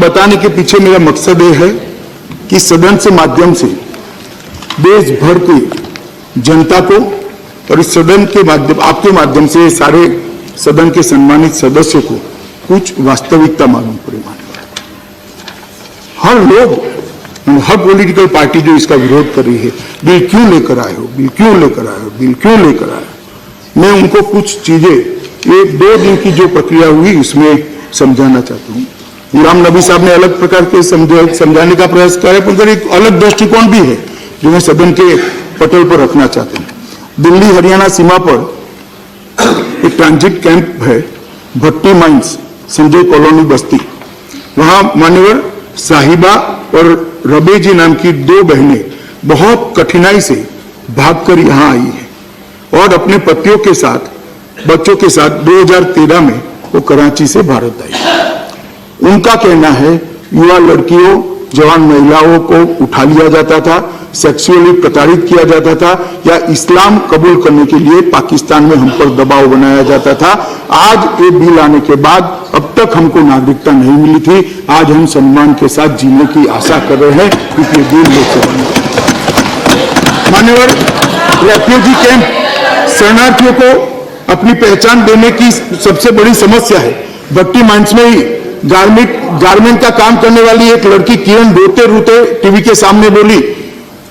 बताने के पीछे मेरा मकसद ये है कि सदन से माध्यम से देश भर की जनता को और इस सदन के माध्यम, आपके माध्यम से सारे सदन के सम्मानित सदस्यों को कुछ वास्तविकता मालूम पड़े। हर लोग, हर पॉलिटिकल पार्टी जो इसका विरोध कर रही है, बिल क्यों लेकर आए हो, बिल क्यों लेकर आए हो, बिल क्यों लेकर आए हो, मैं उनको कुछ चीजें ये 2 दिन की जो प्रक्रिया हुई उसमें समझाना चाहता हूँ। गुलाम नबी साहब ने अलग प्रकार के समझाने का प्रयास किया है, पर एक अलग दृष्टिकोण भी है जो मैं सदन के पटल पर रखना चाहता हूँ। दिल्ली हरियाणा सीमा पर एक ट्रांजिट कैंप है, भट्टी माइंस, संजय कॉलोनी बस्ती। वहां मान्यवर साहिबा और रबे जी नाम की 2 बहनें बहुत कठिनाई से भागकर यहाँ आई है और अपने पतियों के साथ, बच्चों के साथ 2013 में वो कराची से भारत आई। उनका कहना है युवा लड़कियों, जवान महिलाओं को उठा लिया जाता था, सेक्सुअली प्रताड़ित किया जाता था या इस्लाम कबूल करने के लिए पाकिस्तान में हम पर दबाव बनाया जाता था। आज ये बिल आने के बाद अब तक हमको नागरिकता नहीं मिली थी, आज हम सम्मान के साथ जीने की आशा कर रहे हैं क्योंकि बिल लेकर मान्यवर रेफ्यूजी कैंप शरणार्थियों को अपनी पहचान देने की सबसे बड़ी समस्या है। भट्टी माइंस में ही गारमेंट का काम करने वाली एक लड़की किरण रोते रोते टीवी के सामने बोली,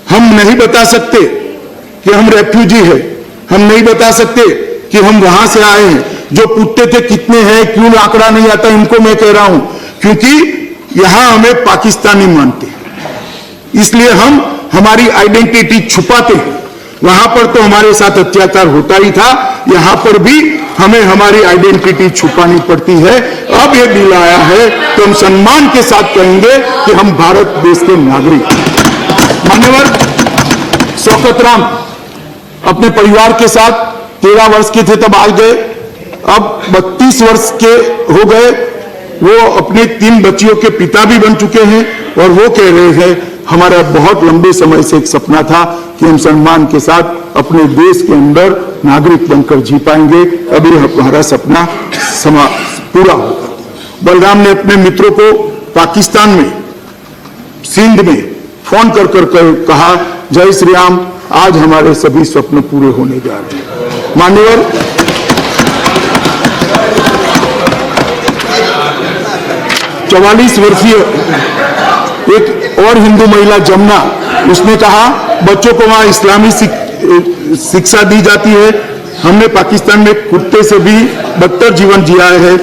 हम नहीं बता सकते कि हम रेफ्यूजी हैं, हम नहीं बता सकते कि हम वहां से आए हैं, जो पूछते थे कितने हैं, क्यों आंकड़ा नहीं आता, इनको मैं कह रहा हूं क्योंकि यहां हमें पाकिस्तानी मानते हैं, इसलिए हम हमारी आइडेंटिटी छुपाते हैं। वहां पर तो हमारे साथ अत्याचार होता ही था, यहां पर भी हमें हमारी आइडेंटिटी छुपानी पड़ती है। अब ये बिल आया है तो हम सम्मान के साथ कहेंगे कि हम भारत देश के नागरिक। मान्यवर शौकत राम अपने परिवार के साथ 13 वर्ष के थे तब आ गए, अब 32 वर्ष के हो गए, वो अपने 3 बच्चियों के पिता भी बन चुके हैं और वो कह रहे हैं हमारा बहुत लंबे समय से एक सपना था कि हम सम्मान के साथ अपने देश के अंदर नागरिक बनकर जी पाएंगे, अभी हमारा सपना पूरा होगा। बलराम ने अपने मित्रों को पाकिस्तान में सिंध में फोन कर कहा, जय श्री राम, आज हमारे सभी स्वप्न पूरे होने जा रहे हैं। मान्यवर 44 वर्षीय एक और हिंदू महिला जमुना, उसने कहा बच्चों को वहां इस्लामी शिक्षा दी जाती है, हमने पाकिस्तान में कुत्ते से भी बदतर जीवन जिया है,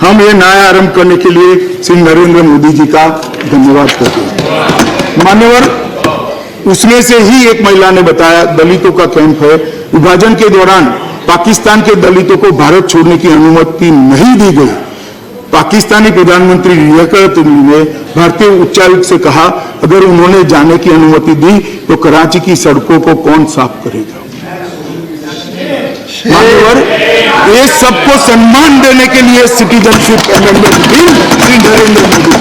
हम ये नया आरंभ करने के लिए श्री नरेंद्र मोदी जी का धन्यवाद करते हैं। मान्यवर उसमें से ही एक महिला ने बताया, दलितों का कैंप है, विभाजन के दौरान पाकिस्तान के दलितों को भारत छोड़ने की अनुमति नहीं दी गई। पाकिस्तानी प्रधानमंत्री लियाकत अली ने भारतीय उच्चायुक्त से कहा अगर उन्होंने जाने की अनुमति दी तो कराची की सड़कों को कौन साफ करेगा। मान्यवर ये सबको सम्मान देने के लिए citizenship amendment bill Shri Narendra Modi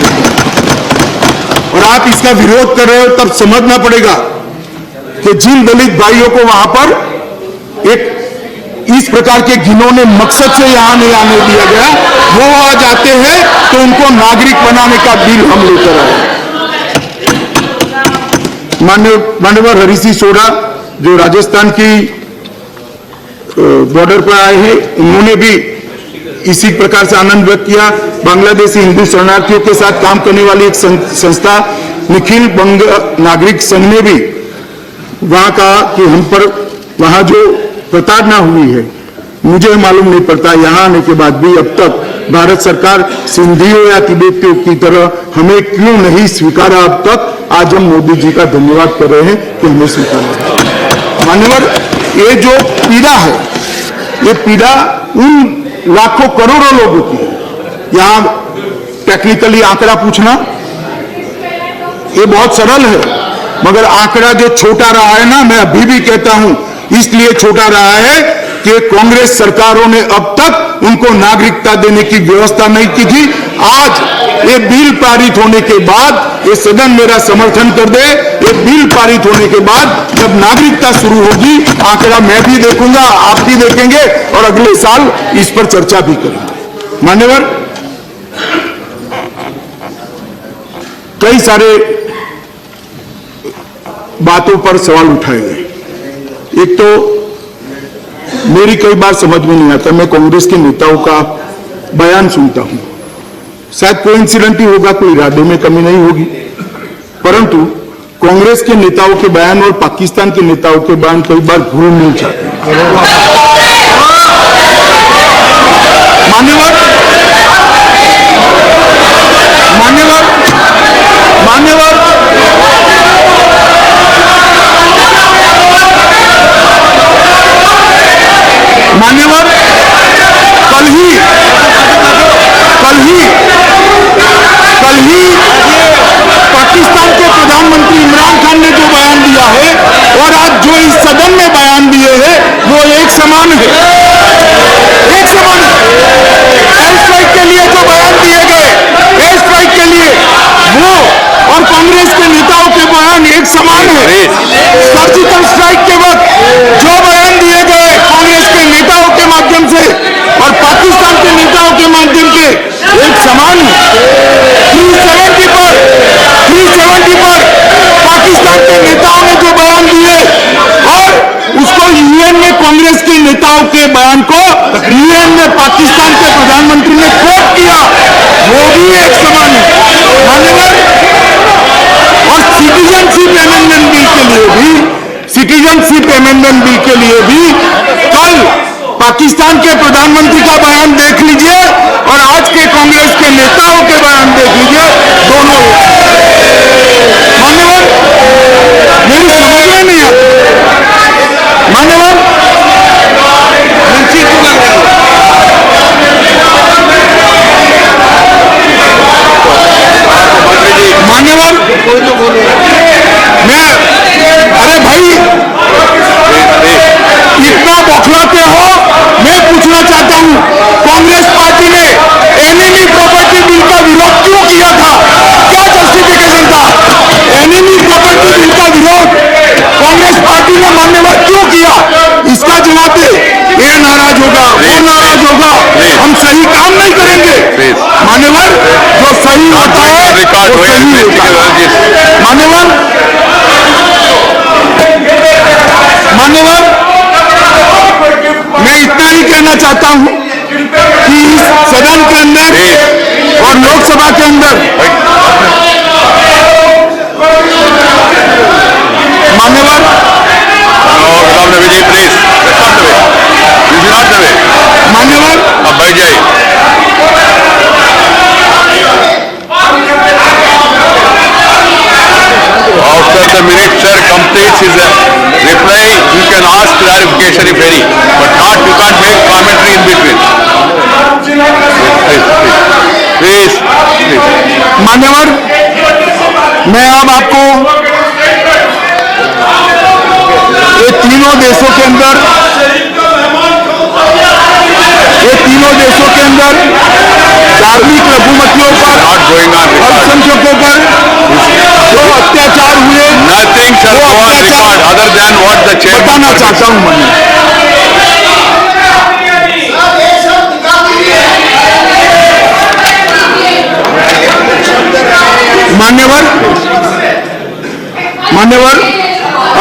और आप इसका विरोध कर रहे हो, तब समझना पड़ेगा कि जिन दलित भाइयों को वहां पर एक इस प्रकार के घिनौने मकसद से यहां नहीं आने दिया गया, वो आज आते हैं तो उनको नागरिक बनाने का बिल हम लेकर आए। मान्यवर हरीश सिंह सोढ़ा जो राजस्थान की बॉर्डर पर आए हैं, उन्होंने भी इसी प्रकार से आनंद व्यक्त किया। बांग्लादेशी हिंदू शरणार्थियों के साथ काम करने वाली एक संस्था निखिल बंग नागरिक संघ ने भी वहां कहा कि हम पर वहां जो प्रताड़ना हुई है, मुझे मालूम नहीं पड़ता यहाँ आने के बाद भी अब तक भारत सरकार सिंधियों या तिब्बतियों की तरह हमें क्यों नहीं स्वीकारा अब तक। आज हम मोदी जी का धन्यवाद कर रहे हैं कि हमें स्वीकारा। मान्यवर ये जो पीड़ा है, ये पीड़ा उन लाखों करोड़ों लोगों की है। यहाँ टेक्निकली आंकड़ा पूछना ये बहुत सरल है, मगर आंकड़ा जो छोटा रहा है ना, मैं अभी भी कहता हूं इसलिए छोटा रहा है कि कांग्रेस सरकारों ने अब तक उनको नागरिकता देने की व्यवस्था नहीं की थी। आज ये बिल पारित होने के बाद, ये सदन मेरा समर्थन कर दे, ये बिल पारित होने के बाद जब नागरिकता शुरू होगी, आंकड़ा मैं भी देखूंगा, आप भी देखेंगे और अगले साल इस पर चर्चा भी करेंगे। मान्यवर कई सारे बातों पर सवाल उठाए गए। एक तो मेरी कई बार समझ में नहीं आता, मैं कांग्रेस के नेताओं का बयान सुनता हूं, शायद कोइंसिडेंट ही होगा, कोई इरादे में कमी नहीं होगी, परंतु कांग्रेस के नेताओं के बयान और पाकिस्तान के नेताओं के बयान कई बार भूल नहीं जाते। मान्यवर मान्यवर मान्यवर मान्यवर कल ही पाकिस्तान के प्रधानमंत्री इमरान खान ने जो बयान दिया है और आज जो इस सदन में बयान दिए हैं वो एक समान है, एक समान है। एयर स्ट्राइक के लिए जो बयान दिए गए, एयर स्ट्राइक के लिए वो और कांग्रेस के नेताओं के बयान एक समान है। सर्जिकल स्ट्राइक के वक्त जो बयान दिए गए कांग्रेस के नेताओं के माध्यम से और पाकिस्तान के नेताओं के माध्यम से एक समान है। 370 पर पाकिस्तान के नेताओं ने जो बयान दिए और उसको यूएन में कांग्रेस के नेताओं के बयान को यूएन में पाकिस्तान के प्रधानमंत्री ने कोट किया, वो भी एक समान है। मान्यवर, और सिटीजनशिप अमेंडमेंट बिल के लिए भी कल पाकिस्तान के प्रधानमंत्री का बयान देख लीजिए और आज के कांग्रेस के नेताओं के बयान देख लीजिए, दोनों मान्यवर मेरी समझ में नहीं आती। मान्यवर मान्यवर मैं अरे भाई इतना बौखलाते हो, मैं पूछना चाहता हूं कांग्रेस पार्टी ने एनिमी प्रॉपर्टी बिल का विरोध क्यों किया था? क्या जस्टिफिकेशन था? एनिमी प्रॉपर्टी बिल का विरोध कांग्रेस पार्टी ने मान्यवर क्यों किया? इसका जवाब दे। ये नाराज होगा, वो नाराज होगा, हम सही काम नहीं करेंगे। मान्यवर, जो सही होता है वो सही होता है। मान्यवर मैं इतना ही कहना चाहता हूं कि इस सदन के अंदर और लोकसभा के अंदर मान्यवर मान्यवर अब बैठ जाइए। After the minister completes his reply, you can ask clarification if any, but not, you can't make commentary in between. Please. मान्यवर, मैं अब आपको ये तीनों देशों के अंदर धार्मिक लघुमतियों पर, अल्पसंख्यकों पर जो अत्याचार हुए, Nothing shall go on record other than what the chairman बताना चाहता हूं मान्यवर,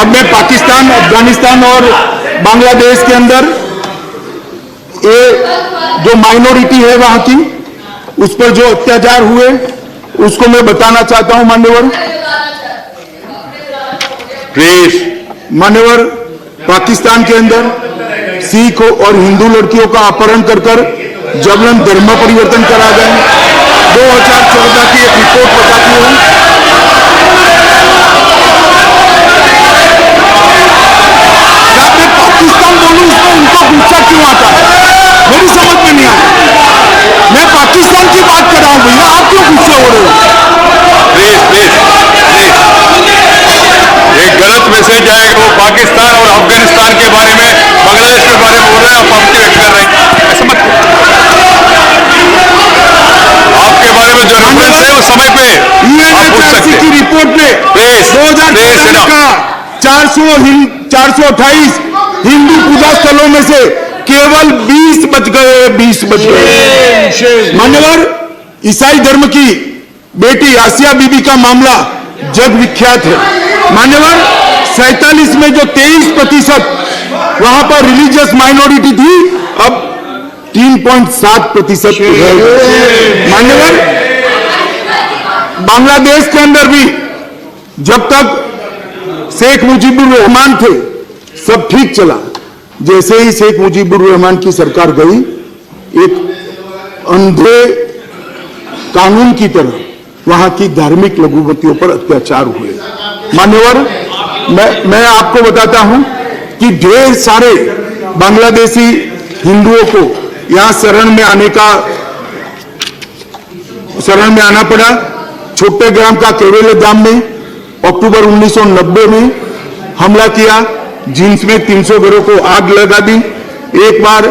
अब मैं पाकिस्तान, अफगानिस्तान और बांग्लादेश के अंदर ये जो माइनॉरिटी है वहां की, उस पर जो अत्याचार हुए उसको मैं बताना चाहता हूं मान्यवर। प्लीज। मान्यवर, पाकिस्तान के अंदर सिख और हिंदू लड़कियों का अपहरण कर जबरन धर्म परिवर्तन करा गए। 2014 की एक रिपोर्ट बताती है पाकिस्तान बोलूं इसमें उनको गुस्सा क्यों आता है, मेरी समझ में नहीं आता। मैं पाकिस्तान की बात कर रहा हूं भैया, आप क्यों गुस्से हो रहे हो? प्लीज एक गलत मैसेज आएगा, वो पाकिस्तान और अफगानिस्तान के बारे में, बांग्लादेश के बारे में बोल रहे हैं, आप आपके व्यक्त कर रहे हैं, ऐसा मत करो। आपके बारे में जो रेफरेंस है उस समय पे आप पूछ सकते हैं। की रिपोर्ट में 2014 का 428 हिंदू पूजा स्थलों में से केवल 20 बच गए। मान्यवर, ईसाई धर्म की बेटी आसिया बीबी का मामला जग विख्यात है। मान्यवर, 47 में जो 23% वहां पर रिलीजियस माइनॉरिटी थी, अब 3.7% रह गई। मान्यवर, बांग्लादेश के अंदर भी जब तक शेख मुजीबुर रहमान थे सब ठीक चला। जैसे ही शेख मुजीबुर रहमान की सरकार गई, एक अंधे कानून की तरह वहां की धार्मिक लघुमतियों पर अत्याचार हुए। मान्यवर, मैं आपको बताता हूं कि ढेर सारे बांग्लादेशी हिंदुओं को यहां शरण में आना पड़ा। छोटे ग्राम का केवेले ग्राम में अक्टूबर 1990 में हमला किया, जिसमें 300 घरों को आग लगा दी। एक बार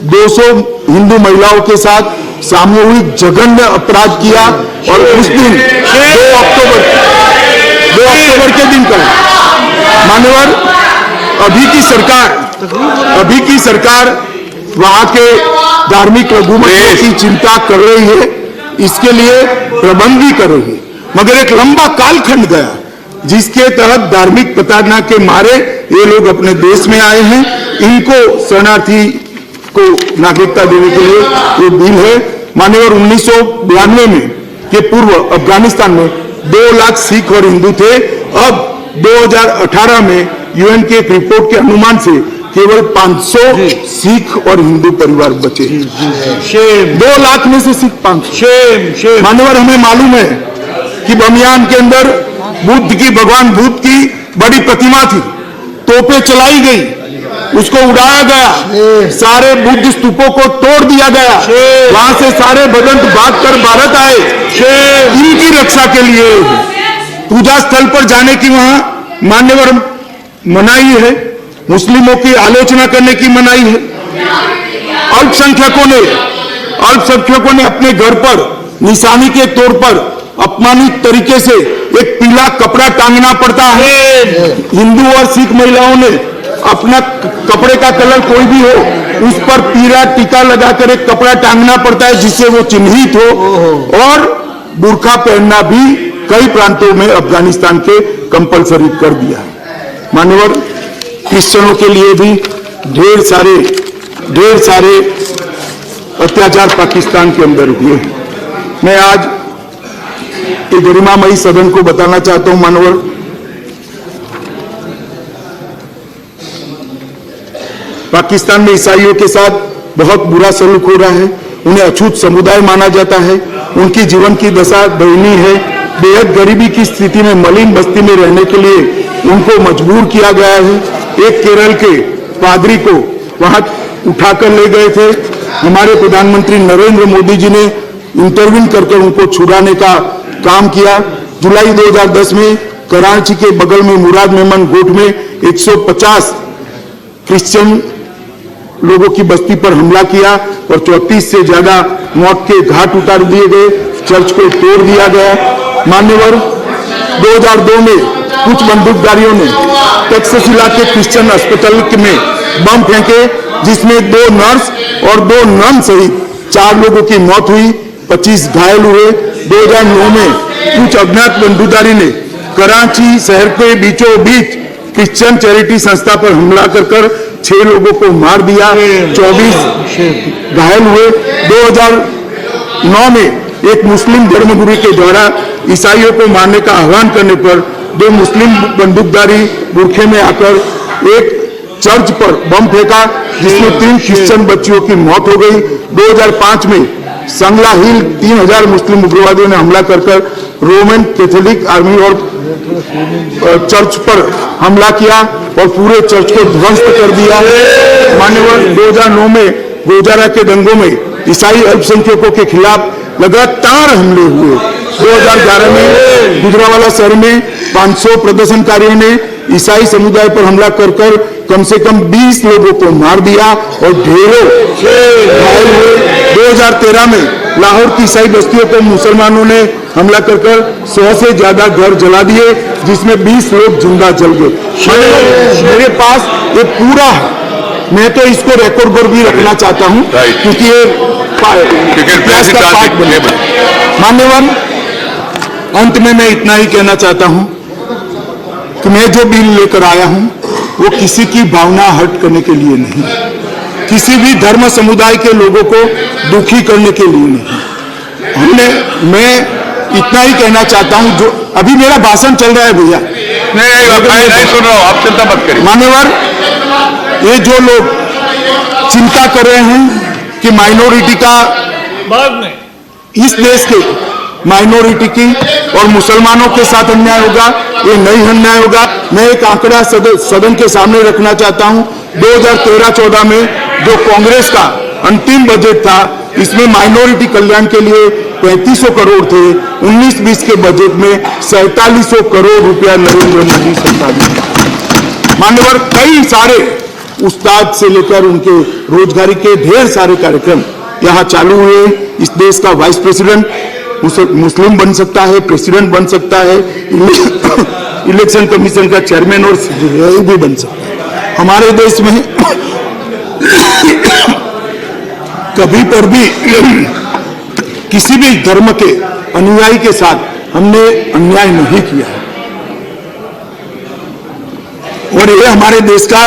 200 हिंदू महिलाओं के साथ सामूहिक जघन्य अपराध किया और उस दिन 2 अक्टूबर के दिन करा। मान्यवर, अभी की सरकार वहां के धार्मिक लघुमतियों की चिंता कर रही है, इसके लिए प्रबंध भी कर रही है। मगर एक लंबा कालखंड गया जिसके तहत धार्मिक प्रताड़ना के मारे ये लोग अपने देश में आए हैं। इनको शरणार्थी को नागरिकता देने के लिए ये बिल है। मान्यवर, 1992 में के पूर्व अफगानिस्तान में 2 लाख सिख और हिंदू थे। अब 2018 में यूएन के एक रिपोर्ट के अनुमान से केवल 500 सिख और हिंदू परिवार बचे। 2 लाख में से सिर्फ 500। मान्यवर, हमें मालूम है कि बमियान के अंदर भगवान बुद्ध की बड़ी प्रतिमा थी, तोपें चलाई गई, उसको उड़ाया गया, सारे बुद्ध स्तूपों को तोड़ दिया गया, वहां से सारे भगत भागकर भारत आए। इनकी रक्षा के लिए पूजा स्थल पर जाने की वहां मान्यवर मनाही है, मुस्लिमों की आलोचना करने की मनाही है। अल्पसंख्यकों ने अपने घर पर निशानी के तौर पर अपमानित तरीके से एक पीला कपड़ा टांगना पड़ता है। हिंदू और सिख महिलाओं ने अपना कपड़े का कलर कोई भी हो, उस पर पीला टीका लगाकर एक कपड़ा टांगना पड़ता है जिससे वो चिन्हित हो। और बुर्का पहनना भी कई प्रांतों में अफगानिस्तान के कंपलसरी कर दिया है। मान्यवर, क्रिश्चियनों के लिए भी ढेर सारे अत्याचार पाकिस्तान के अंदर हुए। मैं आज ये गरिमामयी सदन को बताना चाहता हूं, मान्यवर, पाकिस्तान में ईसाइयों के साथ बहुत बुरा सलूक हो रहा है। उन्हें अछूत समुदाय माना जाता है। उनकी जीवन की दशा दयनीय है। बेहद गरीबी की स्थिति में मलिन बस्ती में रहने के लिए उनको मजबूर किया गया है। एक केरल के पादरी को वहां उठाकर ले गए थे। हमारे प्रधानमंत्री नरेंद्र मोदी जी ने इंटरवीन करके उनको छुड़ाने का काम किया। जुलाई 2010 में कराची के बगल में मुराद मेमन गोट में 150 क्रिश्चियन लोगों की बस्ती पर हमला किया और 34 से ज्यादा मौत के घाट उतार दिए गए। चर्च को तोड़ दिया गया। मान्यवर, 2002 में कुछ बंदूकधारियों ने टेक्सास इलाके क्रिश्चियन अस्पताल में बम फेंके, जिसमें 2 नर्स और 2 नन सहित 4 लोगों की मौत हुई, 25 घायल हुए। 2009 में कुछ अज्ञात बंदूकधारी ने कराची शहर के बीचों बीच क्रिश्चियन चैरिटी संस्था पर हमला कर 6 लोगों को मार दिया, 24 घायल हुए। 2009 में एक मुस्लिम धर्मगुरु के द्वारा ईसाइयों को मारने का आह्वान करने पर 2 मुस्लिम बंदूकधारी बुरखे में आकर एक चर्च पर बम फेंका, जिसमें 3 क्रिश्चियन बच्चियों की मौत हो गई। 2005 में संगला हिल 3000 मुस्लिम उग्रवादियों ने हमला कर रोमन कैथोलिक आर्मी और चर्च पर हमला किया और पूरे चर्च को ध्वस्त कर दिया। मान्यवर, 2009 में गुजरात के दंगों में ईसाई अल्पसंख्यकों के खिलाफ लगातार हमले हुए। 2011 में गुजरावाला शहर में 500 प्रदर्शनकारियों ने ईसाई समुदाय पर हमला कर कम से कम 20 लोगों को मार दिया और ढेरों घायल हुए। 2013 में लाहौर की ईसाई बस्तियों को मुसलमानों ने हमला कर 100 से ज्यादा घर जला दिए, जिसमें 20 लोग जिंदा जल गए। मेरे पास ये पूरा है, मैं तो इसको रिकॉर्ड पर भी रखना चाहता हूं क्योंकि ये इतिहास का पार्ट बने। मान्यवर, अंत में मैं इतना ही कहना चाहता हूं कि मैं जो बिल लेकर आया हूं वो किसी की भावना हर्ट करने के लिए नहीं, किसी भी धर्म समुदाय के लोगों को दुखी करने के लिए नहीं। मैं इतना ही कहना चाहता हूं, जो अभी मेरा भाषण चल रहा है भैया, मैं नहीं सुन रहा हूं, आप चिंता मत करिए। मान्यवर, ये जो लोग चिंता कर रहे हैं कि माइनॉरिटी का बाद में इस देश के माइनॉरिटी की और मुसलमानों के साथ अन्याय होगा, ये नहीं अन्याय होगा। मैं एक आंकड़ा सदन के सामने रखना चाहता हूं। 2013-14 में जो कांग्रेस का अंतिम बजट था, इसमें माइनॉरिटी कल्याण के लिए 3500 करोड़ थे। 19-20 के बजट में 4700 करोड़ रुपया नरेंद्र मोदी सरकार ने। मान्यवर, कई सारे उस्ताद से लेकर उनके रोजगारी के ढेर सारे कार्यक्रम यहाँ चालू हुए। इस देश का वाइस प्रेसिडेंट मुस्लिम बन सकता है, प्रेसिडेंट बन सकता है, इलेक्शन कमीशन का चेयरमैन और सेक्रेटरी भी बन सकता है। हमारे देश में कभी पर भी किसी भी धर्म के अनुयायी के साथ हमने अन्याय नहीं किया है, और ये हमारे देश का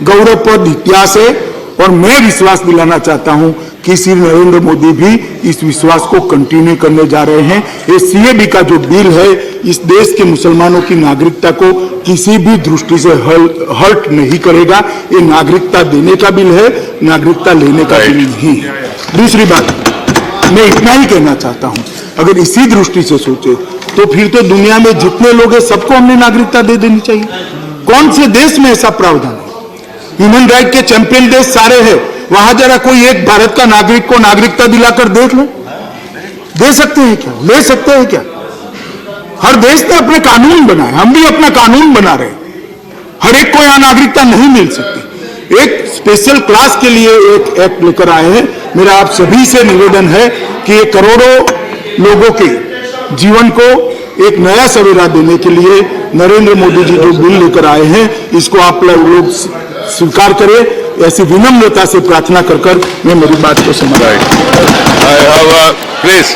गौरवप्रद इतिहास है। और मैं विश्वास दिलाना चाहता हूं कि श्री नरेंद्र मोदी भी इस विश्वास को कंटिन्यू करने जा रहे हैं। ये सीएबी का जो बिल है, इस देश के मुसलमानों की नागरिकता को किसी भी दृष्टि से हर्ट नहीं करेगा। ये नागरिकता देने का बिल है, नागरिकता लेने का बिल नहीं है। दूसरी बात, मैं इतना ही कहना चाहता हूं, अगर इसी दृष्टि से सोचे तो फिर तो दुनिया में जितने लोग हैं सबको हमने नागरिकता दे देनी चाहिए। कौन से देश में ऐसा प्रावधान है? ह्यूमन राइट के चैंपियन देश सारे हैं, वहां जरा कोई एक भारत का नागरिक को नागरिकता दिलाकर देख लो। दे सकते हैं क्या? ले सकते हैं क्या? हर देश ने अपने कानून बनाए, हम भी अपना कानून बना रहे हैं। हर एक को यहां नागरिकता नहीं मिल सकती। एक स्पेशल क्लास के लिए एक एक्ट लेकर आए हैं। मेरा आप सभी से निवेदन है कि ये करोड़ों लोगों के जीवन को एक नया सवेरा देने के लिए नरेंद्र मोदी जी जो बिल लेकर आए हैं, इसको आप लोग स्वीकार करें। ऐसी विनम्रता से प्रार्थना कर मैं मेरी बात को समाप्त। Right. I have a, please.